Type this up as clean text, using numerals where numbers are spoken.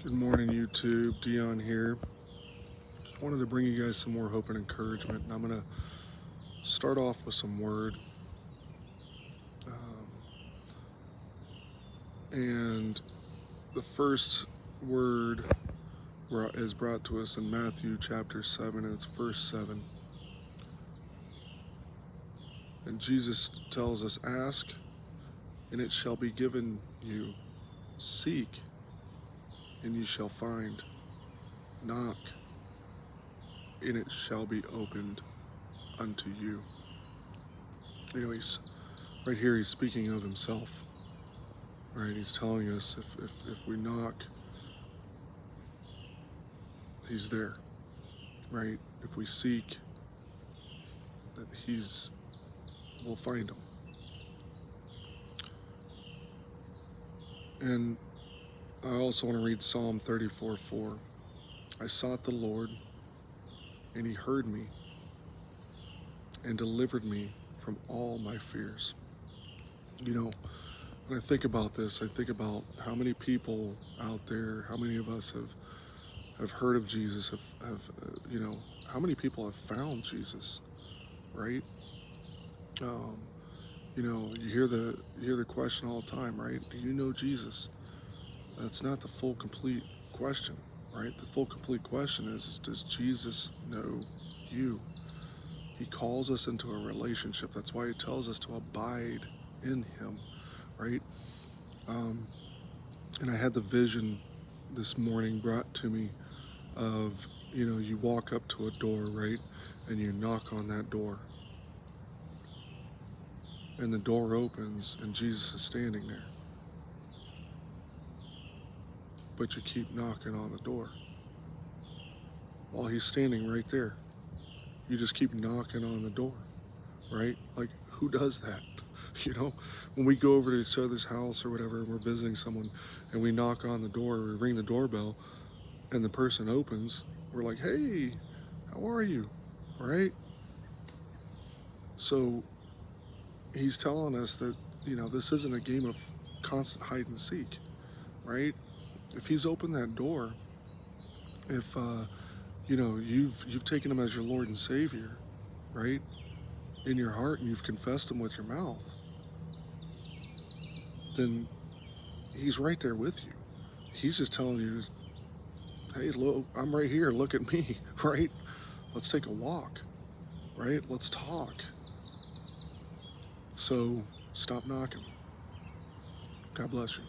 Good morning, YouTube. Dion here. Just wanted to bring you guys some more hope and encouragement, and I'm going to start off with some word. And the first word is brought to us in Matthew chapter 7, and it's verse 7. And Jesus tells us, "Ask, and it shall be given you. Seek, and you shall find. Knock, and it shall be opened unto you." You know, he's right here, he's speaking of himself. Right? He's telling us if we knock, he's there. Right? If we seek, that we'll find him. And I also want to read Psalm 34:4. "I sought the Lord, and he heard me, and delivered me from all my fears." You know, when I think about this, I think about how many people out there, how many of us have heard of Jesus, how many people have found Jesus, right? You hear the question all the time, right? Do you know Jesus? That's not the full, complete question, right? The full, complete question is does Jesus know you? He calls us into a relationship. That's why he tells us to abide in him, right? And I had the vision this morning brought to me of, you walk up to a door, right? And you knock on that door. And the door opens and Jesus is standing there. But you keep knocking on the door while he's standing right there. You just keep knocking on the door, right? Like, who does that? When we go over to each other's house or whatever, and we're visiting someone, and we knock on the door, we ring the doorbell, and the person opens, we're like, "Hey, how are you?" Right? So he's telling us that, this isn't a game of constant hide and seek, right? If he's opened that door, if you've taken him as your Lord and Savior, right, in your heart, and you've confessed him with your mouth, then he's right there with you. He's just telling you, "Hey, look, I'm right here. Look at me," right? Let's take a walk, right? Let's talk. So stop knocking. God bless you.